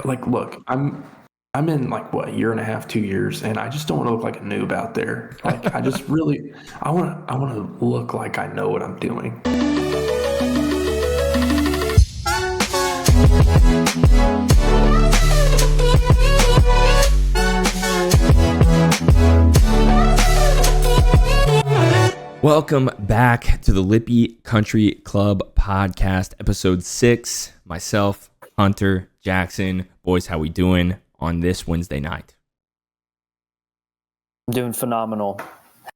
like, look, I'm in like what, a year and a half, 2 years, and I just don't want to look like a noob out there. Like, I want to look like I know what I'm doing. Welcome back to the Lippy Country Club podcast, episode 6. Myself, Hunter, Jackson. Boys, how we doing on this Wednesday night? I'm doing phenomenal.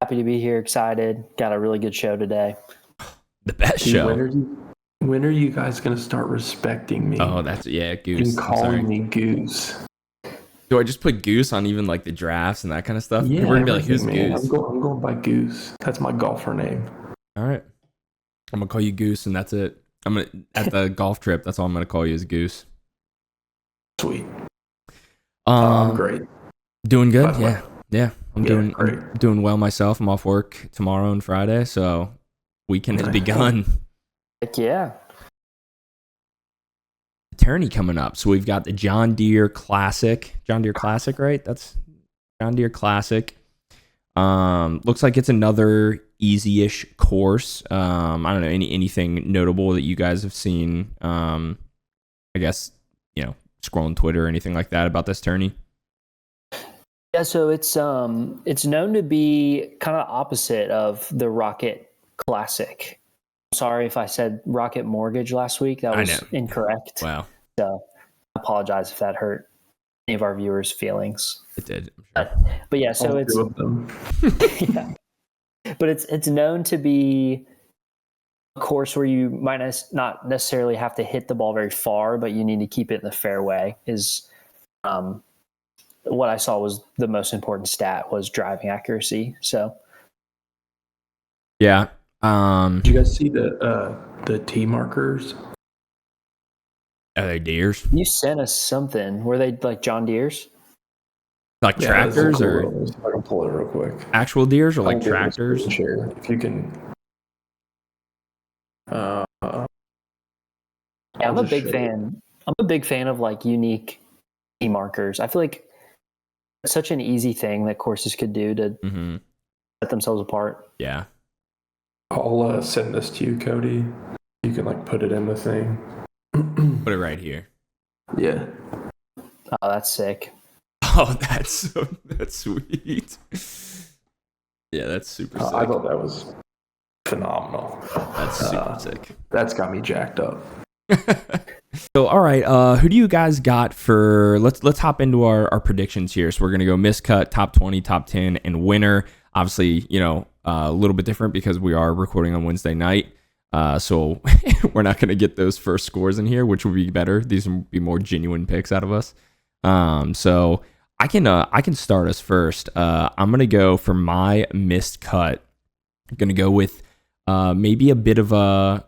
Happy to be here. Excited. Got a really good show today. The best show. When are you guys going to start respecting me? Oh, Goose. And calling me Goose. Do I just put Goose on even like the drafts and that kind of stuff? Yeah, we're gonna be like, who's man. Goose? I'm going by Goose. That's my golfer name. All right, I'm gonna call you Goose, and that's it. I'm gonna at the golf trip. That's all I'm gonna call you is Goose. Sweet. I'm great. Doing good. Yeah. I'm great. doing well myself. I'm off work tomorrow and Friday, so weekend has begun. Heck yeah. Tourney coming up. So we've got the John Deere Classic, right? That's John Deere Classic. Looks like it's another easy-ish course. I don't know, anything notable that you guys have seen, I guess, scrolling Twitter or anything like that about this tourney? Yeah, so it's known to be kind of opposite of the Rocket Classic. Sorry if I said Rocket Mortgage last week. That was incorrect. Wow. So I apologize if that hurt any of our viewers' feelings. It did. I'm sure. But yeah, so it's yeah. But it's known to be a course where you might not necessarily have to hit the ball very far, but you need to keep it in the fairway. Is what I saw was the most important stat was driving accuracy. So yeah. Did you guys see the tee markers? Are they deers? You sent us something. Were they like John Deere's? Like tractors or I can pull it real quick. Actual deers or like tractors? Sure. If you can. Yeah, I'm a big fan. I'm a big fan of like unique tee markers. I feel like it's such an easy thing that courses could do to set themselves apart. Yeah. I'll send this to you, Cody. You can like put it in the thing. Put it right here. Yeah. Oh, that's sick. Oh, that's sweet. Yeah, that's super sick. I thought that was phenomenal. That's super sick. That's got me jacked up. So, all right, who do you guys got for? Let's hop into our predictions here. So we're gonna go miscut, top 20, top 10, and winner. Obviously, a little bit different because we are recording on Wednesday night. So we're not going to get those first scores in here, which would be better. These would be more genuine picks out of us. So I can start us first. I'm going to go for my missed cut. I'm going to go with maybe a bit of a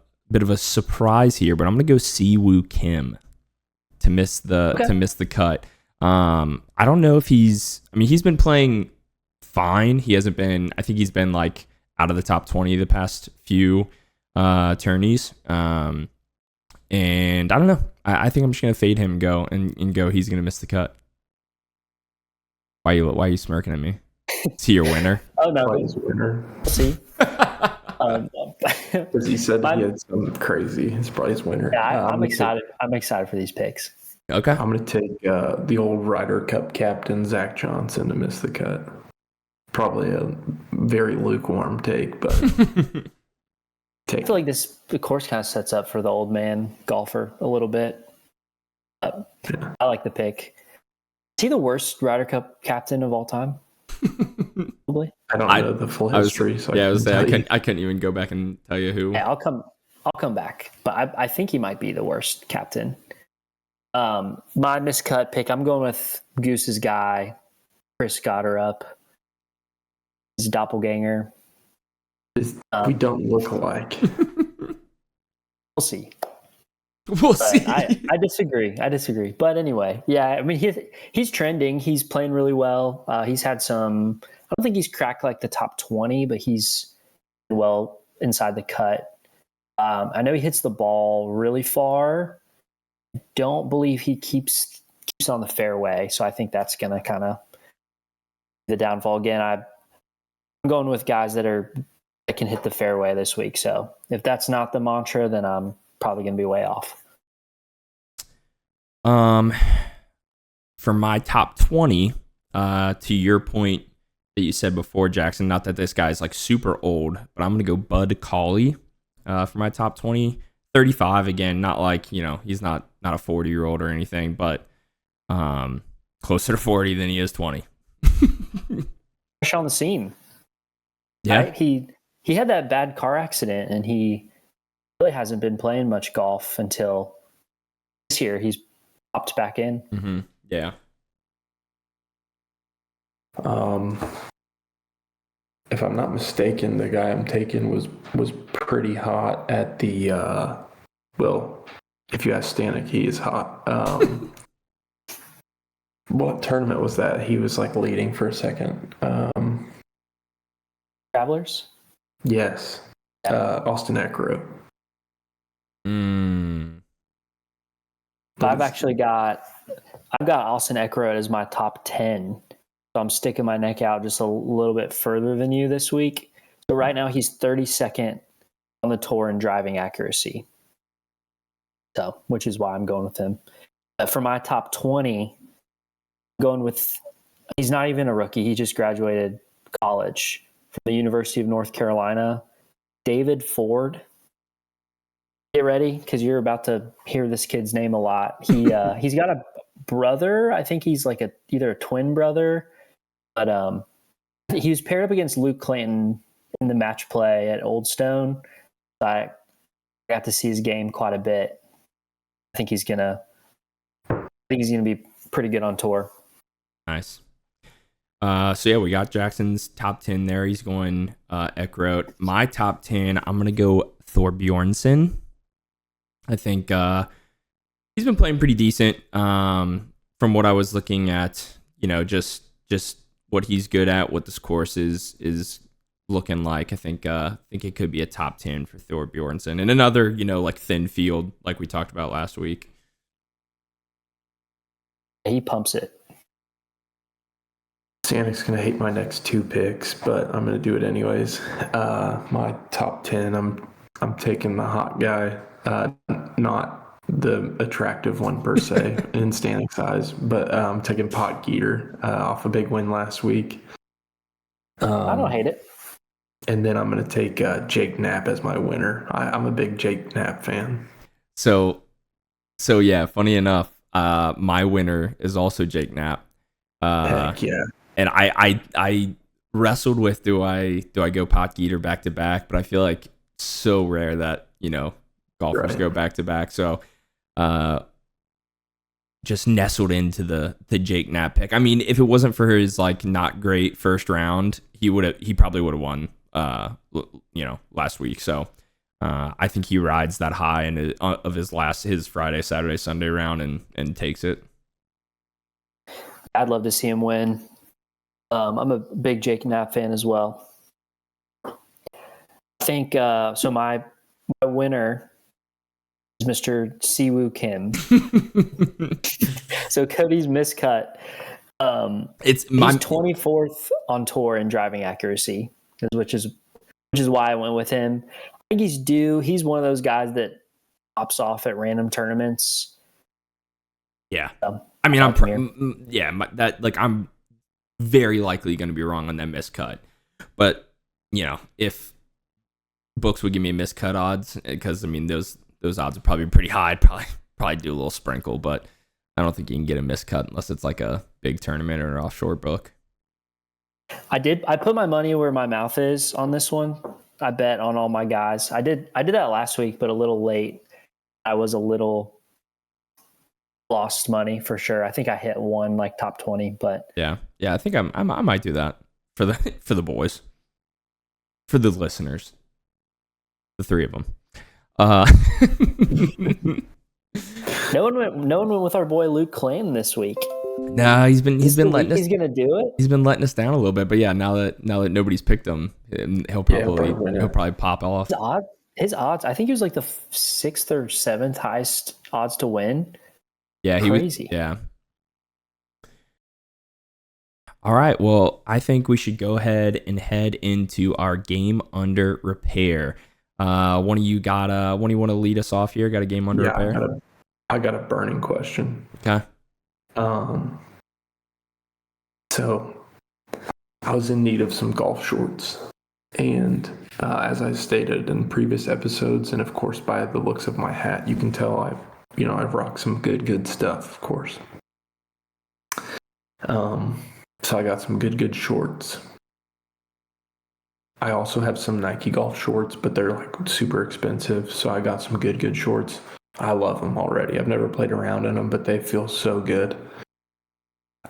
surprise here, but I'm going to go Siwoo Kim to miss the cut. I don't know if he's been playing fine. He hasn't been, I think he's been like out of the top 20 the past few tourneys. And I don't know. I think I'm just gonna fade him and go he's gonna miss the cut. Why are you smirking at me? Is he your winner? Oh no, he's a winner. See, because he said he had something crazy. It's probably his winner. Yeah, I'm excited. I'm excited for these picks. Okay, I'm gonna take the old Ryder Cup captain Zach Johnson to miss the cut. Probably a very lukewarm take, but I feel like the course kind of sets up for the old man golfer a little bit. I like the pick. Is he the worst Ryder Cup captain of all time? Probably. I don't know the full history. I couldn't even go back and tell you who. Yeah, I'll come back, but I think he might be the worst captain. My miscut pick. I'm going with Goose's guy, Chris Gotterup. His doppelganger. We don't look alike. We'll see. We'll see. I disagree. But anyway, yeah, I mean, he's trending. He's playing really well. He's had some. I don't think he's cracked like the top 20, but he's well inside the cut. I know he hits the ball really far. Don't believe he keeps on the fairway. So I think that's going to kind of the downfall again. I'm going with guys that can hit the fairway this week. So if that's not the mantra, then I'm probably going to be way off. For my top 20, to your point that you said before, Jackson, not that this guy's like super old, but I'm going to go Bud Cauley for my top 20. 35 again, not like, he's not a 40-year-old or anything, but closer to 40 than he is 20. Fresh on the scene. Yeah. Right? He had that bad car accident, and he really hasn't been playing much golf until this year. He's popped back in. Mm-hmm. Yeah. If I'm not mistaken, the guy I'm taking was pretty hot at the well, if you ask Stanek, he is hot. What tournament was that? He was like leading for a second. Travelers? Yes. Austin Eckroat. I've got Austin Eckroat as my top 10. So I'm sticking my neck out just a little bit further than you this week. So right now he's 32nd on the tour in driving accuracy. So, which is why I'm going with him. For my top 20, he's not even a rookie. He just graduated college from the University of North Carolina. David Ford. Get ready, because you're about to hear this kid's name a lot. He's got a brother. I think he's like either a twin brother. But he was paired up against Luke Clanton in the match play at Old Stone. I got to see his game quite a bit. I think he's gonna be pretty good on tour. Nice. So yeah, we got Jackson's top 10 there. He's going Eckroat. My top 10, I'm gonna go Thorbjornsen. I think he's been playing pretty decent. From what I was looking at, just what he's good at, what this course is looking like. I think it could be a top 10 for Thorbjornsen, and another like thin field like we talked about last week. He pumps it. Stanek's gonna hate my next two picks, but I'm gonna do it anyways. My top 10, I'm taking the hot guy, not the attractive one per se in Stanek's eyes, but I'm taking Pot Geeter off a big win last week. I don't hate it. And then I'm going to take Jake Knapp as my winner. I'm a big Jake Knapp fan. So yeah, funny enough, my winner is also Jake Knapp. Heck yeah. And I wrestled with do I go Pot Geeter back to back, but I feel like so rare that golfers go back to back. So just nestled into the Jake Knapp pick. I mean, if it wasn't for his like not great first round, he probably would have won last week. So I think he rides that high of his Friday, Saturday, Sunday round and takes it. I'd love to see him win. I'm a big Jake Knapp fan as well. I think so. My winner is Mr. Siwoo Kim. So Cody's miscut. He's 24th on tour in driving accuracy, which is why I went with him. I think he's due. He's one of those guys that pops off at random tournaments. Yeah, I mean, I'm very likely going to be wrong on that miscut, but if books would give me miscut odds, because I mean those odds are probably pretty high. I'd probably do a little sprinkle, but I don't think you can get a miscut unless it's like a big tournament or an offshore book. I put my money where my mouth is on this one. I bet on all my guys. I did that last week, but a little late. I was a little lost money for sure. I think I hit one like top 20, but yeah. I think I might do that for the boys, for the listeners, the three of them. No one went with our boy Luke Clayton this week. Nah, he's been letting us. He's gonna do it. He's been letting us down a little bit, but yeah, now that nobody's picked him, he'll probably pop off. His odds. I think he was like the 6th or 7th highest odds to win. Yeah, crazy. Yeah, All right. Well, I think we should go ahead and head into our game under repair. One of you want to lead us off here? Got a game under Yeah, repair? I got a burning question. Okay. So I was in need of some golf shorts. And as I stated in previous episodes, and of course by the looks of my hat, you can tell I've rocked some good stuff, of course. So I got some good shorts. I also have some Nike golf shorts, but they're like super expensive. So I got some good shorts. I love them already. I've never played around in them, but they feel so good.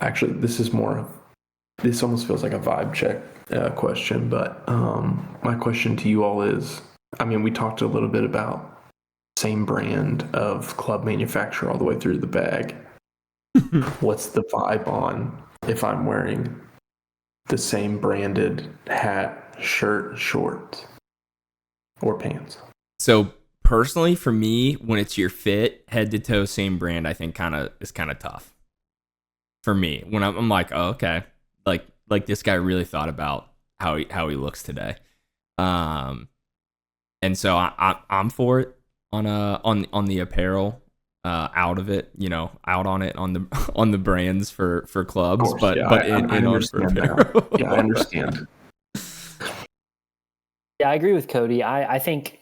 Actually, this almost feels like a vibe check question, but my question to you all is, I mean, we talked a little bit about same brand of club manufacturer all the way through the bag. What's the vibe on if I'm wearing the same branded hat, shirt, shorts, or pants? So personally, for me, when it's your fit, head to toe, same brand, I think is kind of tough for me. When I'm like, oh, okay, like this guy really thought about how he looks today, and so I'm for it on the apparel. Out of it, out on it on the brands for clubs, Course, but yeah, but I in on for understand apparel. that. Yeah, I understand. Yeah, I agree with Cody. I think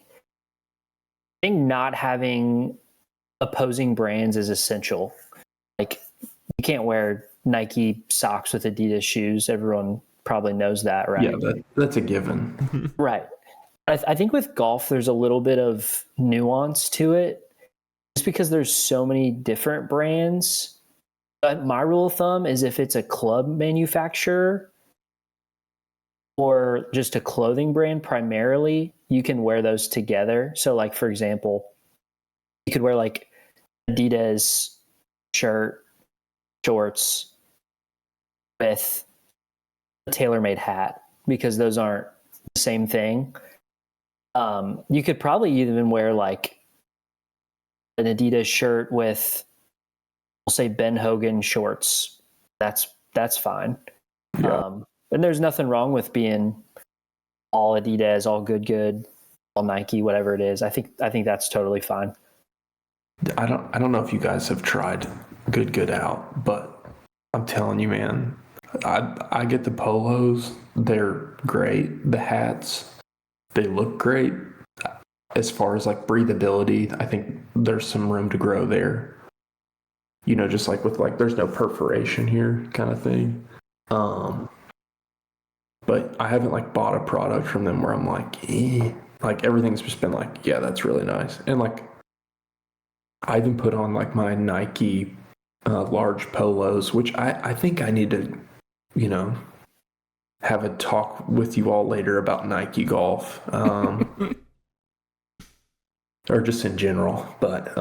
not having opposing brands is essential. Like, you can't wear Nike socks with Adidas shoes. Everyone probably knows that, right? Yeah, that's a given. Right. I think with golf, there's a little bit of nuance to it, just because there's so many different brands. But my rule of thumb is, if it's a club manufacturer or just a clothing brand primarily, you can wear those together. So, like, for example, you could wear like Adidas shirt, shorts with a tailor-made hat, because those aren't the same thing. You could probably even wear like an Adidas shirt with, we'll say, Ben Hogan shorts. That's fine. Yeah. And there's nothing wrong with being all Adidas, all good, all Nike, whatever it is. I think that's totally fine. I don't know if you guys have tried good out, but I'm telling you, man, I get the polos. They're great. The hats, they look great. As far as like breathability, I think there's some room to grow there. Just like with like, there's no perforation here kind of thing. But I haven't like bought a product from them where I'm like, like everything's just been like, yeah, that's really nice. And like, I even put on like my Nike large polos, which I think I need to, have a talk with you all later about Nike golf, or just in general. But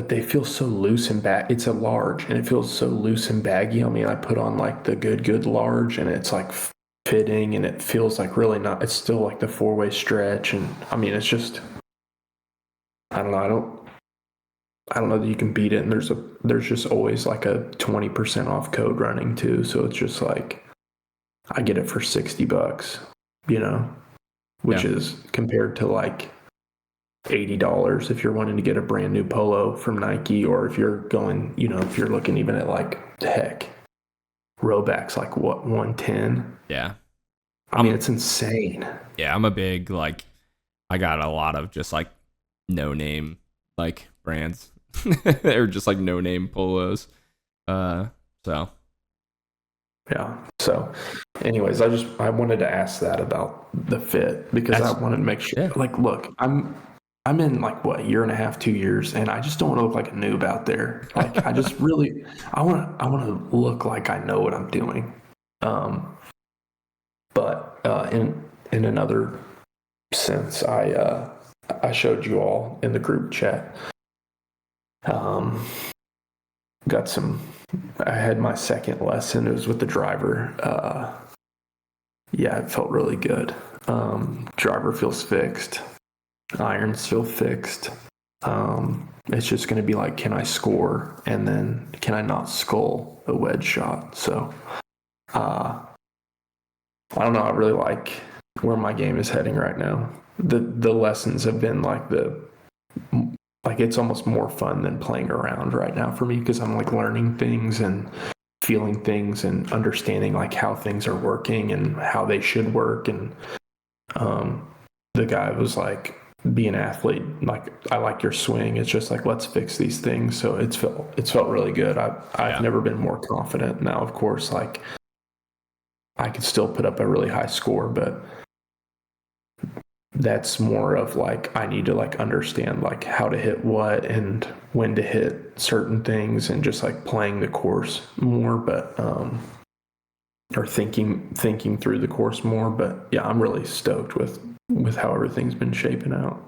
they feel so loose and it's a large, and it feels so loose and baggy. I mean, I put on like the good large, and it's like fitting, and it feels like really not. It's still like the 4-way stretch, and I mean, it's just, I don't know. I don't know that you can beat it. And there's just always like a 20% off code running too. So it's just like, I get it for $60, which is compared to like $80 if you're wanting to get a brand new polo from Nike, or if you're going, if you're looking even at like, heck, Roback's like what, 110? Yeah. I mean, it's insane. Yeah, I'm a big, like, I got a lot of just like no name like brands. They're just like no name polos. So yeah. So anyways, I wanted to ask that about the fit, because I wanted to make sure, like, look, I'm in like what, year and a half, 2 years, and I just don't want to look like a noob out there. Like, I just really, I want to look like I know what I'm doing. But in another sense, I showed you all in the group chat. I had my second lesson. It was with the driver. Yeah, it felt really good. Driver feels fixed. Irons feel fixed. It's just going to be like, can I score? And then can I not skull a wedge shot? So, I don't know. I really like where my game is heading right now. The lessons have been like it's almost more fun than playing around right now for me, because I'm like learning things and feeling things and understanding like how things are working and how they should work. And the guy was like, be an athlete, like, I like your swing, it's just like, let's fix these things. So it's felt really good. I've never been more confident. Now, of course, like, I could still put up a really high score, but that's more of like, I need to like understand like how to hit what and when to hit certain things, and just like playing the course more, but or thinking through the course more. But yeah, I'm really stoked with how everything's been shaping out.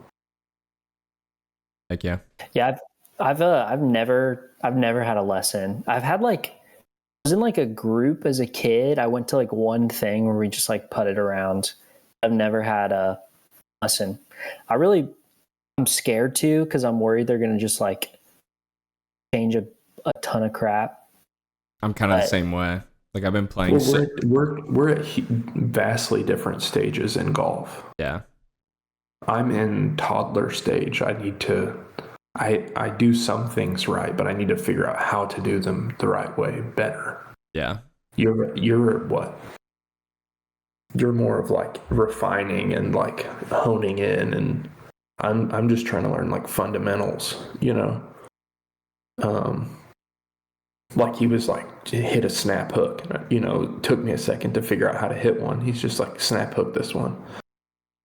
Heck yeah. Yeah, I've never had a lesson. I've had like, I was in like a group as a kid. I went to like one thing where we just like putted around. I've never had a lesson. I'm scared to, because I'm worried they're gonna just like change a ton of crap. I'm kind of the same way. Like, I've been playing. We're at vastly different stages in golf. Yeah. I'm in toddler stage. I do some things right, but I need to figure out how to do them the right way better. Yeah. You're what? You're more of like refining and like honing in, and I'm just trying to learn like fundamentals, you know. Like, he was like, hit a snap hook, you know, it took me a second to figure out how to hit one. He's just like, snap hook this one,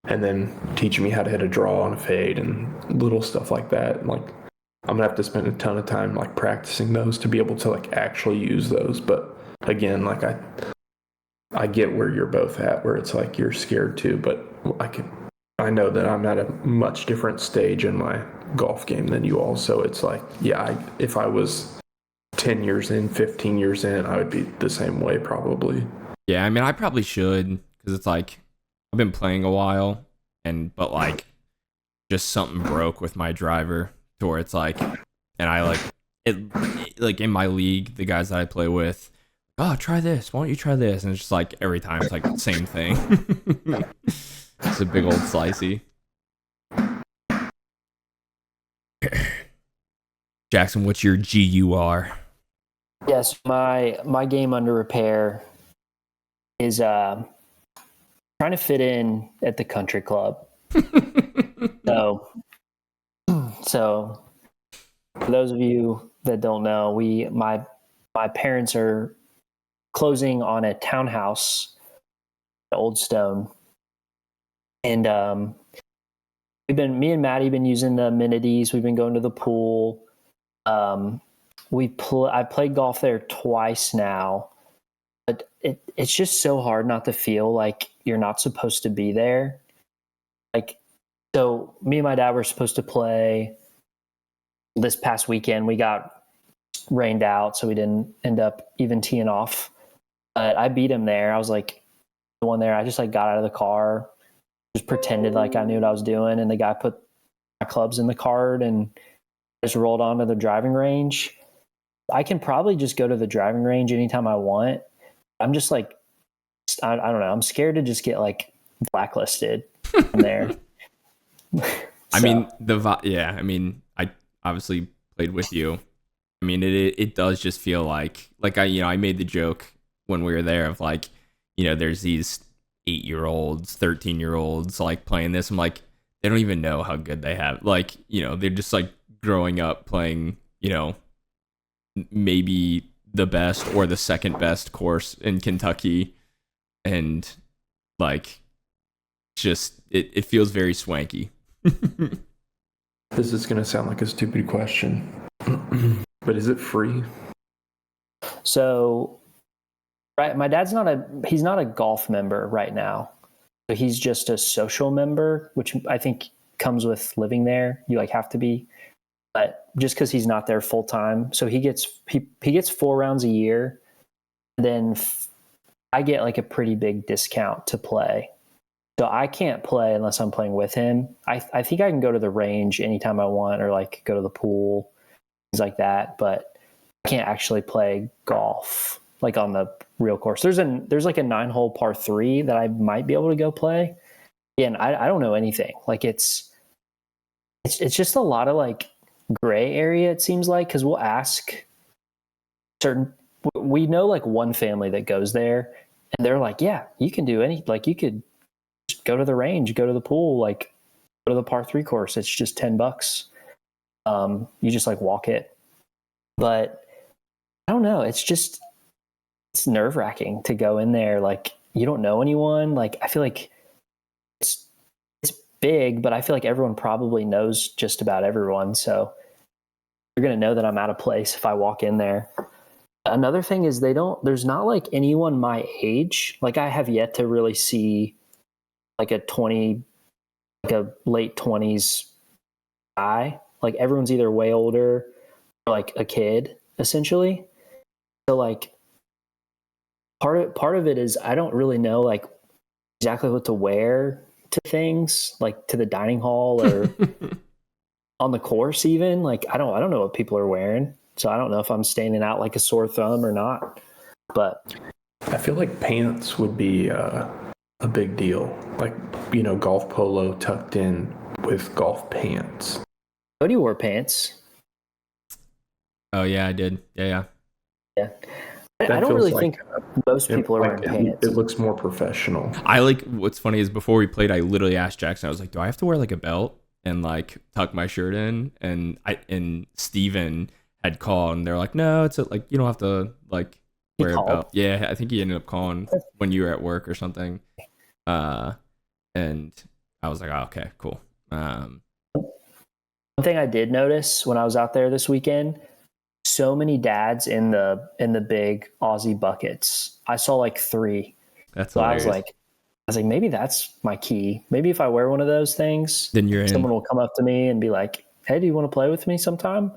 and then teaching me how to hit a draw and a fade and little stuff like that. Like, I'm gonna have to spend a ton of time like practicing those to be able to like actually use those. But again, like, I get where you're both at, where it's like you're scared too, but I know that I'm at a much different stage in my golf game than you all. So it's like, yeah, if I was 10 years in, 15 years in, I would be the same way probably. Yeah, I mean, I probably should, because it's like, I've been playing a while, but like, just something broke with my driver to where it's like, and I like it like in my league, the guys that I play with, oh, try this, why don't you try this? And it's just like, every time it's like the same thing. It's a big old slicey. Jackson, what's your GUR? Yes, my game under repair is trying to fit in at the country club. So for those of you that don't know, my parents are closing on a townhouse at Old Stone, and me and Maddie been using the amenities. We've been going to the pool. I played golf there twice now, but it's just so hard not to feel like you're not supposed to be there. Like, so me and my dad were supposed to play this past weekend. We got rained out, so we didn't end up even teeing off. But I beat him there. I was like the one there. I just like got out of the car, just pretended like I knew what I was doing, and the guy put my clubs in the cart and just rolled onto the driving range. I can probably just go to the driving range anytime I want. I'm just like, I don't know. I'm scared to just get like blacklisted from there. I mean, I mean, I obviously played with you. I mean, it does just feel like I made the joke when we were there of like, there's these 8-year-olds, 13-year-olds like playing this. I'm like, they don't even know how good they have. Like, they're just like growing up playing, maybe the best or the second best course in Kentucky, and like, just it feels very swanky. This is gonna sound like a stupid question, but is it free? So, right, my dad's he's not a golf member right now. So he's just a social member, which I think comes with living there. You like have to be, but just because he's not there full time, so he gets 4 rounds a year. Then I get like a pretty big discount to play. So I can't play unless I'm playing with him. I think I can go to the range anytime I want, or like go to the pool, things like that. But I can't actually play golf like on the real course. There's like a 9-hole par 3 that I might be able to go play. And I don't know anything. Like it's just a lot of like gray area, it seems like, because we'll ask certain, we know like one family that goes there and they're like, yeah, you can do like you could just go to the range, go to the pool, like go to the par 3 course. It's just $10. You just like walk it. But I don't know. It's nerve wracking to go in there. Like you don't know anyone. Like I feel like it's big, but I feel like everyone probably knows just about everyone. So you're going to know that I'm out of place if I walk in there. Another thing is there's not like anyone my age. Like I have yet to really see like a late 20s guy. Like everyone's either way older or like a kid essentially. So like part of it is I don't really know like exactly what to wear to things, like to the dining hall or on the course even. Like I don't know what people are wearing. So I don't know if I'm standing out like a sore thumb or not. But I feel like pants would be a big deal. Like, golf polo tucked in with golf pants. Cody wore pants. Oh yeah, I did. Yeah. Yeah. I don't really think most people are wearing pants. It looks more professional. I like, what's funny is before we played, I literally asked Jackson, I was like, do I have to wear like a belt and like tuck my shirt in? And Steven had called and they're like, no, it's like, you don't have to like wear a belt. Yeah, I think he ended up calling when you were at work or something. And I was like, oh, okay, cool. One thing I did notice when I was out there this weekend, so many dads in the big Aussie buckets. I saw like 3. That's so hilarious. I was like, maybe that's my key. Maybe if I wear one of those things, then someone will come up to me and be like, hey, do you want to play with me sometime?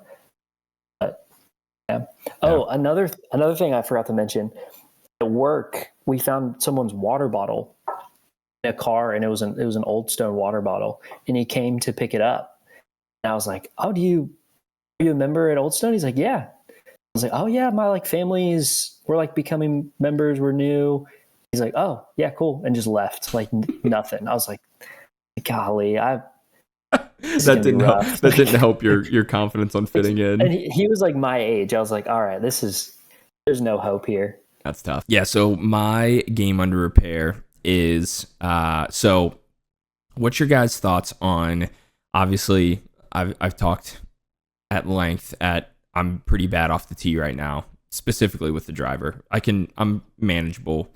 But yeah. Oh, another thing I forgot to mention. At work, we found someone's water bottle in a car, and it was an Old Stone water bottle, and he came to pick it up. And I was like, oh, are you a member at Old Stone? He's like, yeah. I was like, oh yeah, my like we're like becoming members. We're new. He's like, oh yeah, cool. And just left like nothing. I was like, golly, that didn't help your confidence on fitting in. And he was like my age. I was like, all right, there's no hope here. That's tough. Yeah. So my game under repair is, so what's your guys' thoughts on, obviously I've talked at length I'm pretty bad off the tee right now, specifically with the driver. I'm manageable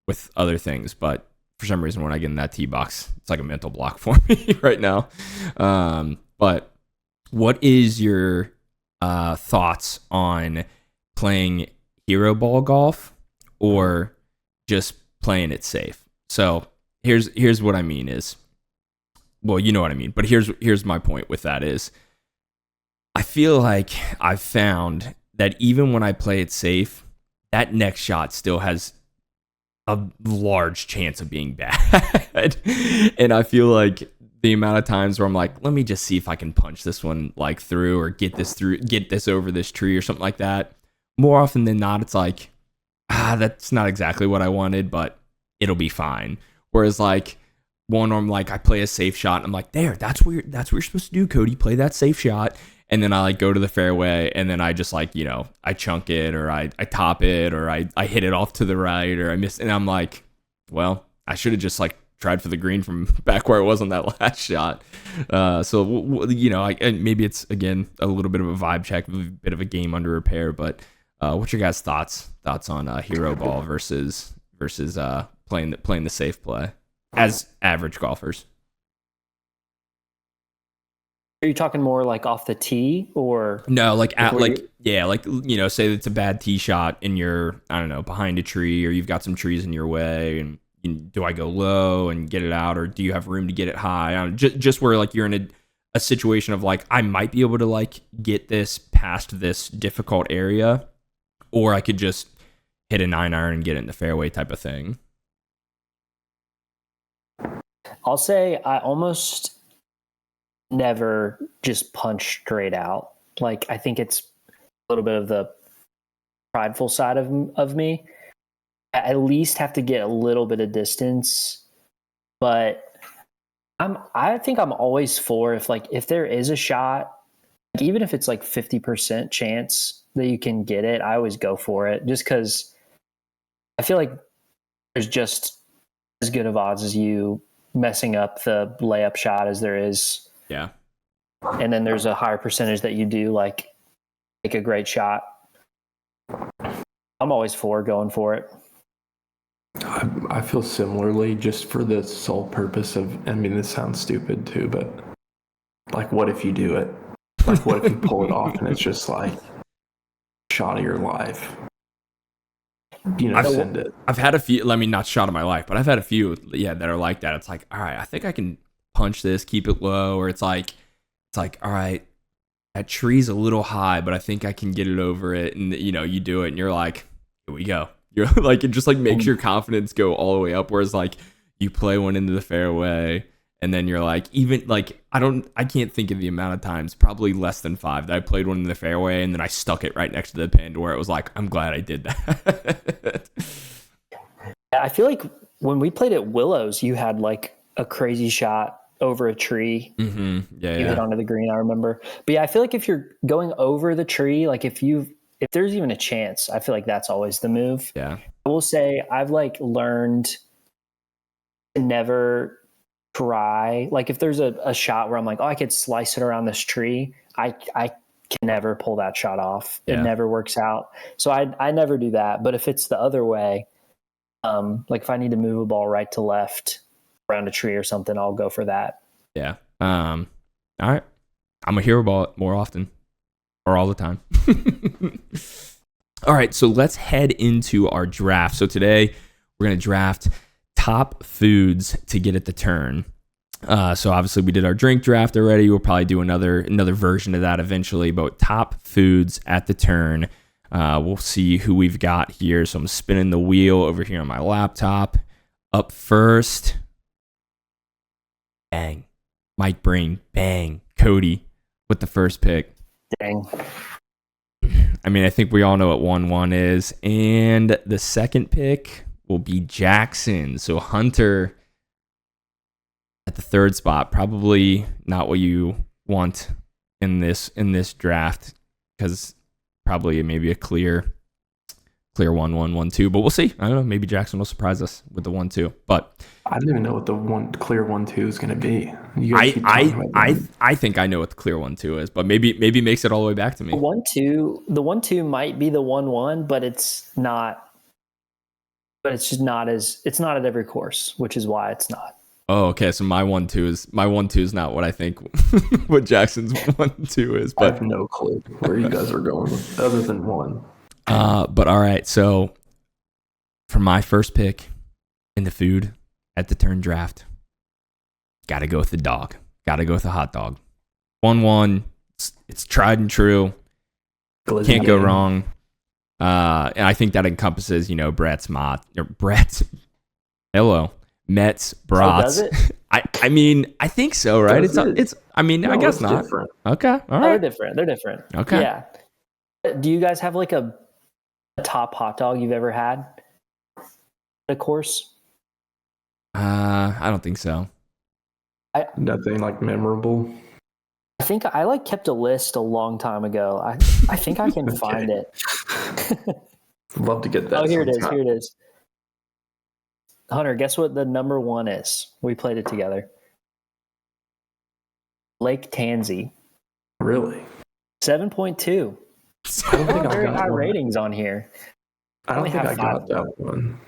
with other things, but for some reason when I get in that tee box, it's like a mental block for me right now. But what is your thoughts on playing hero ball golf or just playing it safe? So here's what I mean is, well, you know what I mean, but here's my point with that is, I feel like I've found that even when I play it safe, that next shot still has a large chance of being bad. And I feel like the amount of times where I'm like, let me just see if I can punch this one like through or get this over this tree or something like that. More often than not, it's like, that's not exactly what I wanted, but it'll be fine. Whereas like one, I'm like, I play a safe shot. And I'm like, that's what you're supposed to do, Cody. Play that safe shot. And then I like go to the fairway and then I just like, I chunk it or I top it or I hit it off to the right or I miss. And I'm like, well, I should have just like tried for the green from back where it was on that last shot. So, maybe it's, again, a little bit of a vibe check, a bit of a game under repair. But what's your guys' thoughts on hero ball versus playing the safe play as average golfers? Are you talking more like off the tee or no? Say it's a bad tee shot and you're, I don't know, behind a tree or you've got some trees in your way, and do I go low and get it out, or do you have room to get it high? I don't know, just where like you're in a situation of like, I might be able to like get this past this difficult area, or I could just hit a 9-iron and get it in the fairway type of thing. I'll say I almost never just punch straight out. Like, I think it's a little bit of the prideful side of me. I at least have to get a little bit of distance, but I think I'm always for if there is a shot, like, even if it's like 50% chance that you can get it, I always go for it just because I feel like there's just as good of odds as you messing up the layup shot as there is. Yeah. And then there's a higher percentage that you do like take a great shot. I'm always for going for it. I feel similarly, just for the sole purpose of, I mean, this sounds stupid too, but like, what if you do it? Like, what if you pull it off and it's just like shot of your life? You know, send it. I've had a few, I mean, not shot of my life, but I've had a few, that are like that. It's like, all right, I think I can punch this, keep it low, or it's like, all right, that tree's a little high, but I think I can get it over it. And, you do it and you're like, here we go. You're like, it just like makes your confidence go all the way up. Whereas like you play one into the fairway and then you're like, even like, I can't think of the amount of times, probably less than 5, that I played one in the fairway and then I stuck it right next to the pin where it was like, I'm glad I did that. I feel like when we played at Willows, you had like a crazy shot over a tree. Mm-hmm. Yeah, you hit onto the green, I remember. But yeah, I feel like if you're going over the tree, like if there's even a chance, I feel like that's always the move. Yeah. I will say I've like learned to never try. Like if there's a shot where I'm like, oh, I could slice it around this tree, I can never pull that shot off. Yeah. It never works out. So I never do that. But if it's the other way, like if I need to move a ball right to left around a tree or something, I'll go for that. Yeah. All right. I'm gonna hear about it more often or all the time. All right. So let's head into our draft. So today we're going to draft top foods to get at the turn. So obviously we did our drink draft already. We'll probably do another version of that eventually, but top foods at the turn. We'll see who we've got here. So I'm spinning the wheel over here on my laptop. Up first, bang. Mike Breen, bang. Cody with the first pick. Dang. I mean, I think we all know what 1-1 is. And the second pick will be Jackson. So Hunter at the third spot. Probably not what you want in this draft, because probably maybe a clear 1-1, 1-2. But we'll see. I don't know. Maybe Jackson will surprise us with the 1-2. But I don't even know what the clear 1-2 is going to be. You guys keep talking about that. I think I know what the clear 1-2 is, but maybe makes it all the way back to me. The 1-2 might be the 1-1, but it's not. But it's just not it's not at every course, which is why it's not. Oh, okay. So my 1-2 is not what I think what Jackson's 1-2 is. But I have no clue where you guys are going with, other than one. But all right. So for my first pick in the food at the turn draft, got to go with the dog. Got to go with the hot dog. 1-1. It's tried and true. Glizzy Can't go game. wrong. And I think that encompasses, Brett's Mets, brats. does it? I mean, I think so, right? Does it? I mean, No, I guess it's not. different. Okay. All Oh, right. they're different. Okay. Yeah. Do you guys have like a top hot dog you've ever had at a course? I don't think so. Nothing like memorable. I think I like kept a list a long time ago. I think I can find it. Love to get that. Oh, here it is. sometime. Here it is. Hunter, guess what the number 1 is? We played it together. Lake Tansy. Really? 7.2. I don't think I Very got high one. ratings on here. I don't only think have I got 5. that one.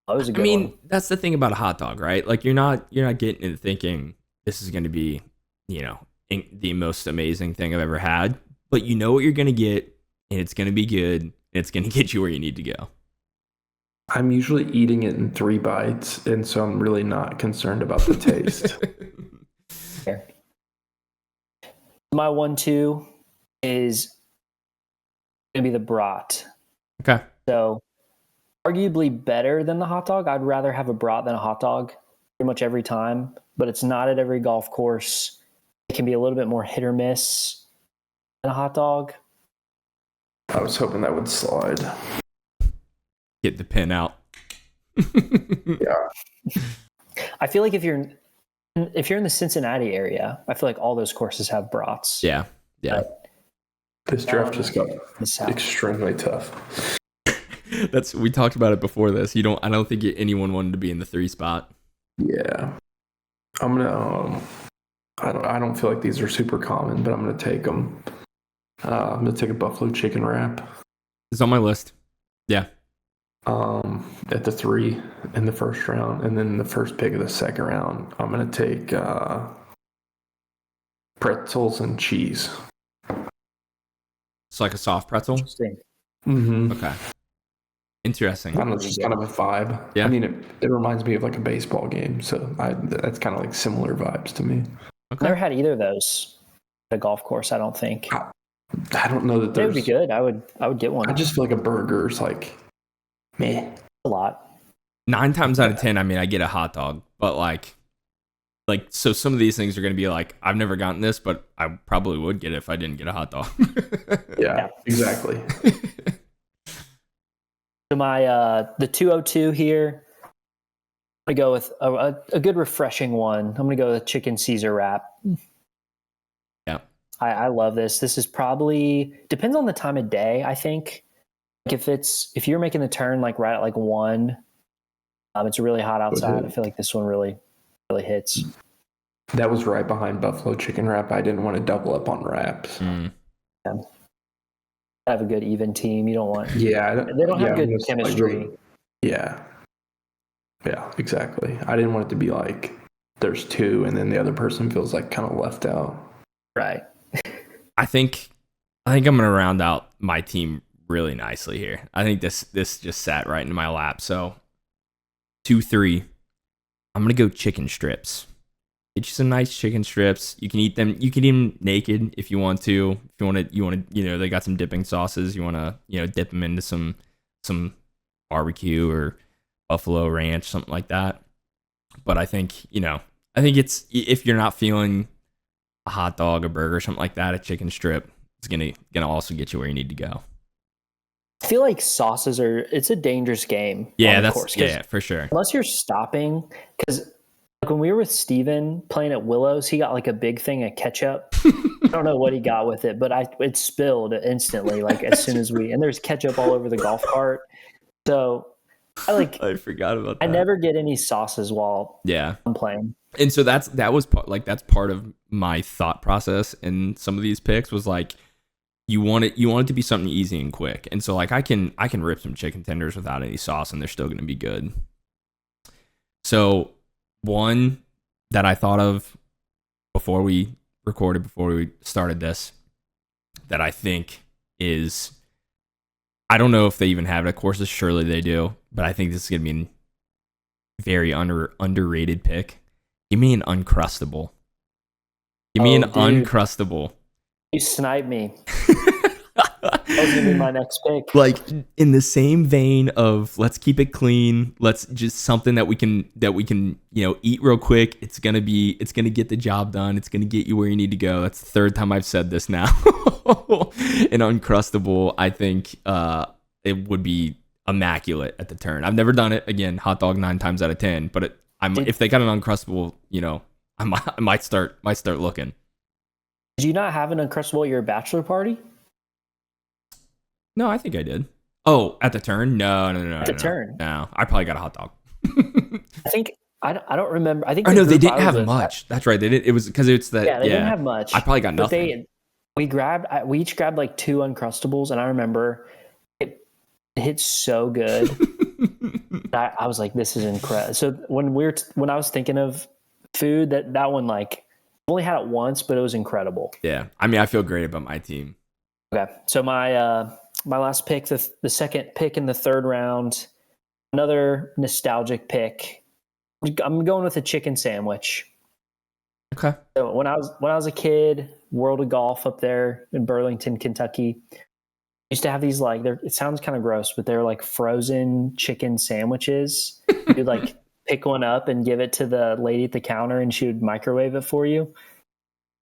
That was a I good mean, one. that's the thing about a hot dog, right? Like you're not getting into thinking this is going to be, the most amazing thing I've ever had, but you know what you're going to get, and it's going to be good, and it's going to get you where you need to go. I'm usually eating it in 3 bites, and so I'm really not concerned about the taste. Here. My 1-2 is going to be the brat. Okay. So, arguably better than the hot dog. I'd rather have a brat than a hot dog. pretty much every time, but it's not at every golf course. It can be a little bit more hit or miss than a hot dog. I was hoping that would slide. Get the pin out. Yeah. I feel like if you're in the Cincinnati area, I feel like all those courses have brats. Yeah. This draft just got extremely tough. We talked about it before this. I don't think anyone wanted to be in the 3 spot. Yeah. I'm gonna I don't feel like these are super common, but I'm gonna take them. I'm gonna take a buffalo chicken wrap. It's on my list. Yeah. At the 3 in the first round, and then the first pick of the second round, I'm gonna take pretzels and cheese. It's like a soft pretzel. Interesting. Mm-hmm. Okay. Interesting. I don't know, it's just kind of a vibe. Yeah. I mean, it reminds me of like a baseball game, so that's kind of like similar vibes to me. Okay. Never had either of those at a golf course, I don't think. I don't know that They would be good. I would get one. I just feel like a burger is like meh. A lot. 9 times out of 10, I mean, I get a hot dog, but like, so some of these things are going to be like, I've never gotten this, but I probably would get it if I didn't get a hot dog. Yeah, exactly. So my the 202 here, I'm gonna go with a good refreshing one. I'm gonna go with chicken Caesar wrap. Yeah, I love this. This is probably depends on the time of day. I think like if you're making the turn like right at like 1, it's really hot outside. I feel like this one really hits. That was right behind buffalo chicken wrap. I didn't want to double up on wraps. Yeah. Have a good even team. You don't want. Yeah, they don't have good chemistry. Like, yeah, exactly. I didn't want it to be like there's 2, and then the other person feels like kind of left out. Right. I think I'm gonna round out my team really nicely here. I think this just sat right into my lap. So 2-3, I'm gonna go chicken strips. Get you some nice chicken strips. You can eat them. You can eat them naked if you want to. If you want to. They got some dipping sauces. You want to, dip them into some barbecue or buffalo ranch, something like that. But I think, it's if you're not feeling a hot dog, a burger, something like that, a chicken strip, it's gonna also get you where you need to go. I feel like sauces it's a dangerous game. Yeah, course, for sure. Unless you're stopping, because like when we were with Steven playing at Willows, he got like a big thing of ketchup. I don't know what he got with it, but it spilled instantly, like as soon as and there's ketchup all over the golf cart. So I forgot about that. I never get any sauces while I'm playing. And so that's part of my thought process in some of these picks was like you want it to be something easy and quick. And so like I can rip some chicken tenders without any sauce and they're still going to be good. So one that I thought of before we started this that I think is, I don't know if they even have it at courses, surely they do, but I think this is going to be a very underrated pick. Give me an Uncrustable. Uncrustable. You sniped me. That was going to be my next pick. Like in the same vein of let's keep it clean. Let's just something that we can eat real quick. It's gonna get the job done. It's gonna get you where you need to go. That's the 3rd time I've said this now. An Uncrustable, I think it would be immaculate at the turn. I've never done it. Again, hot dog 9 times out of 10. But if they got an Uncrustable, I might start looking. Did you not have an Uncrustable at your bachelor party? No, I think I did. Oh, at the turn? No. At the turn? No, I probably got a hot dog. I think I don't remember. I think they didn't have much. That's right. They did. It was because it's that. Yeah, they didn't have much. I probably got nothing. We each grabbed like 2 Uncrustables, and I remember it hit so good. I was like, "This is incredible." So when I was thinking of food, that one like I only had it once, but it was incredible. Yeah, I mean, I feel great about my team. Okay, so my last pick, the second pick in the 3rd round, another nostalgic pick. I'm going with a chicken sandwich. Okay. So when I was a kid, World of Golf up there in Burlington, Kentucky, used to have these like it sounds kind of gross, but they're like frozen chicken sandwiches. You'd like pick one up and give it to the lady at the counter, and she would microwave it for you.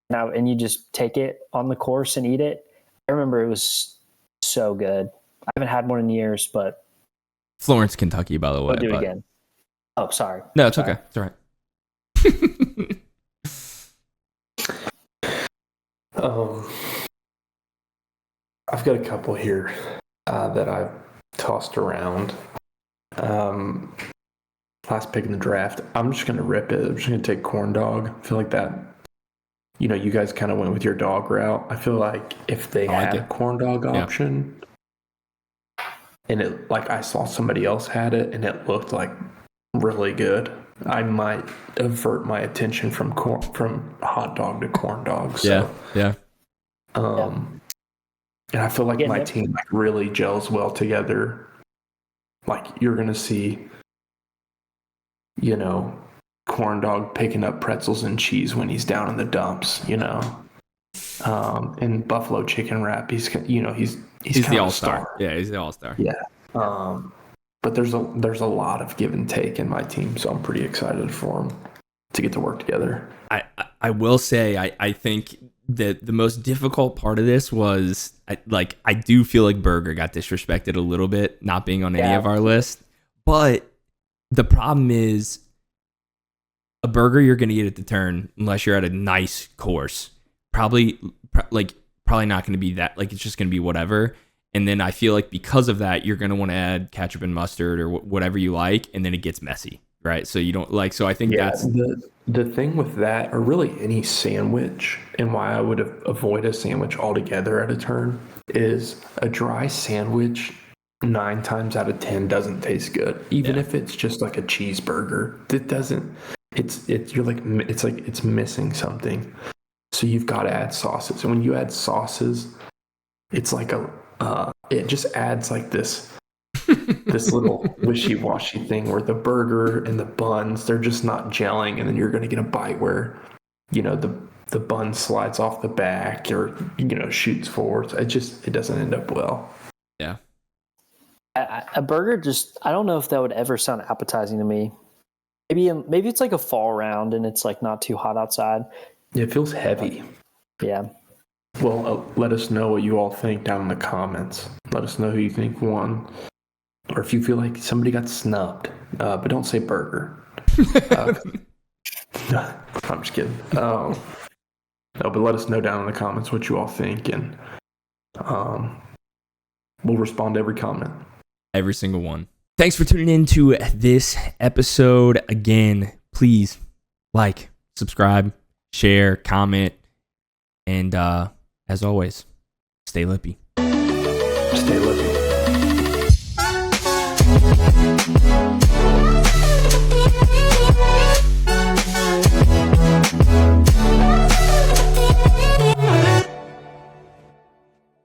And you just take it on the course and eat it. I remember it was so good. I haven't had one in years, but Florence, Kentucky, by the way. I'll do it again. Oh, sorry. No, it's sorry. okay. It's all right. I've got a couple here that I've tossed around. Last pick in the draft. I'm just gonna rip it. I'm just gonna take corn dog. I feel like that. You guys kind of went with your dog route. I feel like if they had a corn dog option, and it I saw somebody else had it, and it looked like really good, I might avert my attention from hot dog to corn dog. So, yeah. And I feel like my team really gels well together. Like you're gonna see, corn dog picking up pretzels and cheese when he's down in the dumps. And buffalo chicken wrap. He's the all-star. Yeah, he's the all-star. Yeah. But there's a lot of give and take in my team, so I'm pretty excited for them to get to work together. I will say I think that the most difficult part of this was I do feel like Burger got disrespected a little bit not being on any of our lists, but the problem is a Burger you're going to get at the turn unless you're at a nice course. Probably not going to be that, it's just going to be whatever. And then I feel like because of that, you're going to want to add ketchup and mustard or whatever you like, and then it gets messy, right? So you don't so I think that's the thing with that, or really any sandwich, and why I would avoid a sandwich altogether at a turn, is a dry sandwich 9 times out of 10 doesn't taste good. Even if it's just like a cheeseburger, it doesn't. It's missing something. So you've got to add sauces, and when you add sauces, it's like it just adds like this little wishy-washy thing where the burger and the buns, they're just not gelling, and then you're going to get a bite where the bun slides off the back or shoots forward. It doesn't end up well. Yeah. A burger I don't know if that would ever sound appetizing to me. Maybe it's like a fall round and it's not too hot outside. It feels heavy. Yeah. Well, let us know what you all think down in the comments. Let us know who you think won, or if you feel like somebody got snubbed. But don't say Burger. I'm just kidding. No, but let us know down in the comments what you all think, and we'll respond to every comment. Every single one. Thanks for tuning in to this episode. Again, please like, subscribe, share, comment, and as always, stay lippy. Stay lippy.